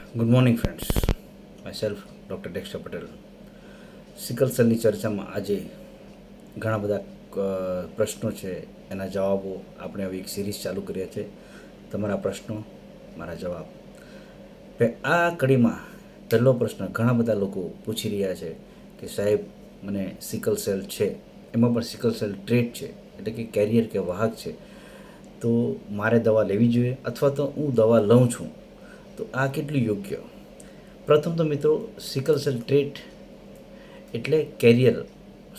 Good morning friends, my self doctor Dexter Patel. Sickle સેલની ચર્ચામાં આજે ઘણા બધા પ્રશ્નો છે, એના જવાબો આપણે હવે એક સિરીઝ ચાલુ કર્યા છે. તમારા પ્રશ્નો, મારા જવાબ. આ કડીમાં પહેલો પ્રશ્ન ઘણા બધા લોકો પૂછી રહ્યા છે કે સાહેબ, મને સિકલ સેલ છે, એમાં પણ સિકલ સેલ ટ્રેટ છે, એટલે કે કેરિયર કે વાહક છે, તો મારે દવા લેવી જોઈએ અથવા તો હું દવા લઉં છું તો આ કેટલું યોગ્ય? પ્રથમ તો મિત્રો, સિકલ સેલ ટ્રેટ એટલે કેરિયર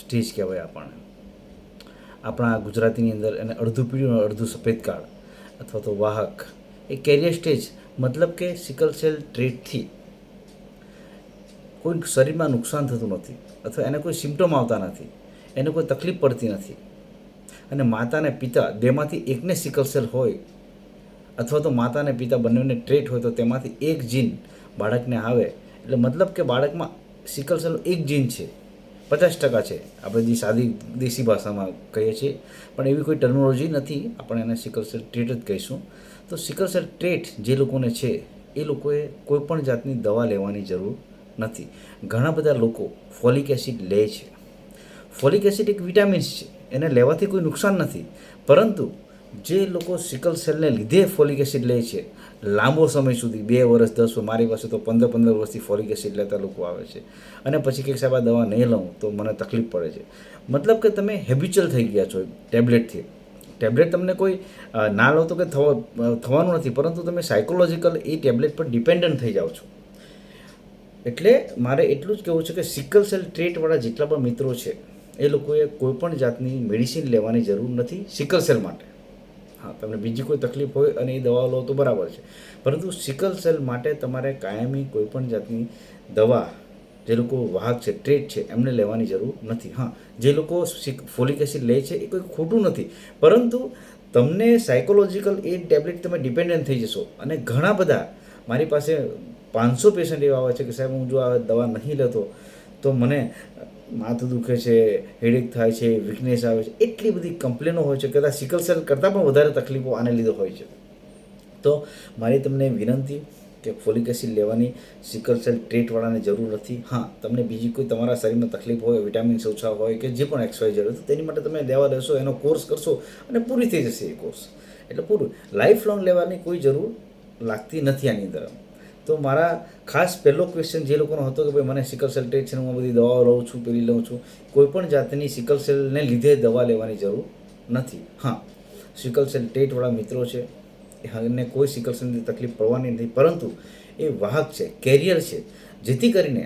સ્ટેજ કહેવાય આપણને. આપણા ગુજરાતીની અંદર એને અડધું પીળું અડધું સફેદ કાર્ડ અથવા તો વાહક, એ કેરિયર સ્ટેજ મતલબ કે સિકલ સેલ ટ્રેટથી કોઈ શરીરમાં નુકસાન થતું નથી અથવા એને કોઈ સિમ્ટમ આવતા નથી, એને કોઈ તકલીફ પડતી નથી. અને માતા અને પિતા બેમાંથી એકને સિકલ સેલ હોય અથવા તો માતા અને પિતા બંનેને ટ્રેટ હોય તો તેમાંથી એક જીન બાળકને આવે, એટલે મતલબ કે બાળકમાં સિકલ સેલનું એક જીન છે, 50% છે. આપણે જે સાદી દેશી ભાષામાં કહીએ છીએ, પણ એવી કોઈ ટર્મિનોલોજી નથી, આપણે એને સિકલ સેલ ટ્રેટ જ કહીશું. તો સિકલ સેલ ટ્રેટ જે લોકોને છે એ લોકોએ કોઈપણ જાતની દવા લેવાની જરૂર નથી. ઘણા બધા લોકો ફોલિક એસિડ લે છે. ફોલિક એસિડ એક વિટામિન્સ છે, એને લેવાથી કોઈ નુકસાન નથી, પરંતુ જે લોકો સિકલ સેલને લીધે ફોલિક એસિડ લે છે લાંબો સમય સુધી, 2 વર્ષ 10 વર્ષ, મારી પાસે તો 15 વર્ષથી ફોલિક એસિડ લેતા લોકો આવે છે, અને પછી કંઈક સાહેબ આ દવા નહીં લઉં તો મને તકલીફ પડે છે. મતલબ કે તમે હેબિચ્યુઅલ થઈ ગયા છો ટેબ્લેટથી. ટેબ્લેટ તમને કોઈ ના લો તો કે થવાનું નથી, પરંતુ તમે સાયકોલોજીકલ એ ટેબ્લેટ પર ડિપેન્ડન્ટ થઈ જાઓ છો. એટલે મારે એટલું જ કહેવું છે કે સિકલ સેલ ટ્રેટવાળા જેટલા પણ મિત્રો છે એ લોકોએ કોઈપણ જાતની મેડિસિન લેવાની જરૂર નથી સિકલ સેલ માટે. હા, તમને બીજી કોઈ તકલીફ હોય અને એ દવા લો તો બરાબર છે, પરંતુ સિકલ સેલ માટે તમારે કાયમી કોઈપણ જાતની દવા, જે લોકો વાહક છે, ટ્રેટ છે, એમને લેવાની જરૂર નથી. હા, જે લોકો ફોલિક એસિડ લે છે એ કોઈ ખોટું નથી, પરંતુ તમને સાયકોલોજીકલ એ ટેબ્લેટ તમે ડિપેન્ડન્ટ થઈ જશો. અને ઘણા બધા, મારી પાસે 500 પેશન્ટ એવા આવે છે કે સાહેબ, હું જો આ દવા નહીં લેતો તો મને માથું દુખે છે, હેડેક થાય છે, વીકનેસ આવે છે, એટલી બધી કમ્પ્લેનો હોય છે, કદાચ સિકલ સેલ કરતાં પણ વધારે તકલીફો આને લીધે હોય છે. તો મારી તમને વિનંતી કે ફોલિક એસિડ લેવાની સિકલ સેલ ટ્રેટવાળાને જરૂર નથી. હા, તમને બીજી કોઈ તમારા શરીરમાં તકલીફ હોય, વિટામિન્સ ઓછા હોય કે જે પણ XYZ હોય, તો તેની માટે તમે દવા લેશો, એનો કોર્સ કરશો અને પૂરી થઈ જશે એ કોર્સ. એટલે પૂરું લાઈફ લોંગ લેવાની કોઈ જરૂર લાગતી નથી આની અંદર. તો મારા ખાસ પહેલો ક્વેશ્ચન જે લોકોનો હતો કે ભાઈ મને સિકલ સેલ ટ્રેટ છે, હું બધી દવાઓ લઉં છું, પેલી લઉં છું, કોઈપણ જાતની સિકલ સેલને લીધે દવા લેવાની જરૂર નથી. હા, સિકલ સેલ ટ્રેટવાળા મિત્રો છે એને કોઈ સિકલ સેલની તકલીફ પડવાની નથી, પરંતુ એ વાહક છે, કેરિયર છે, જેથી કરીને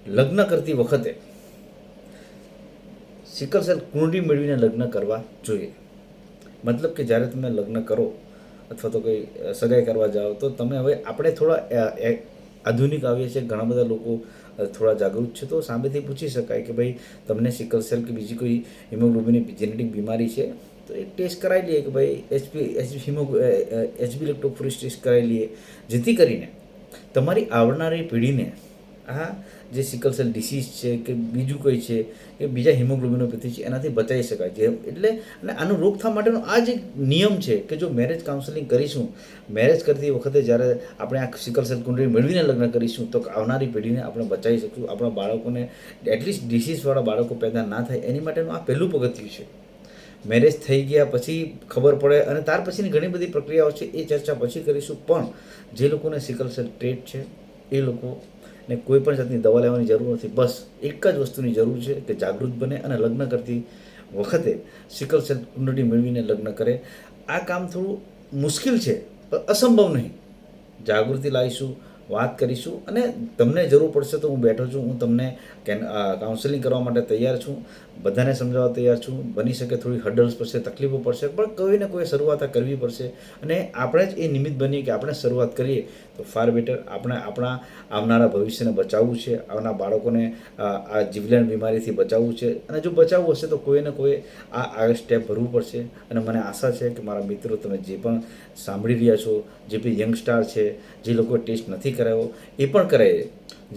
લગ્ન કરતી વખતે સિકલ સેલ કુંડળી મેળવીને લગ્ન કરવા જોઈએ. મતલબ કે જ્યારે તમે લગ્ન કરો અથવા તો કોઈ સગાઈ કરવા જાઓ તો તમે, હવે આપણે થોડા આધુનિક આવીએ છીએ, ઘણા બધા લોકો થોડા જાગૃત છે, તો સામેથી પૂછી શકાય કે ભાઈ તમને સિકલ સેલ કે બીજી કોઈ હિમોગ્લોબિનની જેનેટિક બીમારી છે તો એક ટેસ્ટ કરાવી લઈએ કે ભાઈ HB લેક્ટોફોરેસિસ ટેસ્ટ કરાવી લઈએ, જેથી કરીને તમારી આવનારી પેઢીને આ જે સિકલ સેલ ડિસીઝ છે કે બીજું કોઈ છે કે બીજા હિમોગ્લોબિનોપેથી છે એનાથી બચાવી શકાય છે. એટલે અને આનું રોકથામ માટેનો આ જ એક નિયમ છે કે જો મેરેજ કાઉન્સેલિંગ કરીશું, મેરેજ કરતી વખતે જ્યારે આપણે આ સિકલ સેલ કુંડળી મેળવીને લગ્ન કરીશું તો આવનારી પેઢીને આપણે બચાવી શકશું. આપણા બાળકોને એટલીસ્ટ ડિસીઝવાળા બાળકો પેદા ના થાય એની માટેનું આ પહેલું પગથિયું છે. મેરેજ થઈ ગયા પછી ખબર પડે અને ત્યાર પછીની ઘણી બધી પ્રક્રિયાઓ છે, એ ચર્ચા પછી કરીશું. પણ જે લોકોને સિકલ સેલ ટ્રેટ છે એ લોકોને કોઈ પણ જાતની દવા લેવાની જરૂર નથી. બસ એક જ વસ્તુની જરૂર છે કે જાગૃત બને અને લગ્ન કરતી વખતે સિકલ સેલ કુંડળી મેળવીને લગ્ન કરે. આ કામ થોડું મુશ્કેલ છે પણ અસંભવ નહીં. જાગૃતિ લાવીશું, વાત કરીશું, અને તમને જરૂર પડશે તો હું બેઠો છું, હું તમને કાઉન્સેલિંગ કરવા માટે તૈયાર છું, બધાને સમજાવવા તૈયાર છું. બની શકે થોડી હર્ડલ્સ પડશે, તકલીફો પડશે, પણ કોઈને કોઈ શરૂઆત કરવી પડશે, અને આપણે જ એ નિમિત્ત બનીએ કે આપણે શરૂઆત કરીએ તો ફાર બેટર. આપણે આપણા આવનારા ભવિષ્યને બચાવવું છે, આવનારા બાળકોને આ જીવલેણ બીમારીથી બચાવવું છે, અને જો બચાવવું હશે તો કોઈને કોઈ આ સ્ટેપ ભરવું પડશે. અને મને આશા છે કે મારા મિત્રો, તમે જે પણ સાંભળી રહ્યા છો, જે બી યંગસ્ટાર છે, જે લોકો ટેસ્ટ નથી કરાવ્યો એ પણ કરાવે,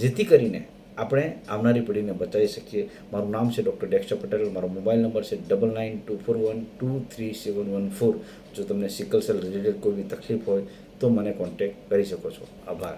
જેથી કરીને આપણે આવનારી પેઢીને બચાવી શકીએ. મારું નામ છે ડૉક્ટર ડેક્સ્ટર પટેલ. મારો મોબાઈલ નંબર છે 9924123714. જો તમને સિકલ સેલ રિલેટેડ કોઈ બી તકલીફ હોય તો મને કોન્ટેક્ટ કરી શકો છો. આભાર.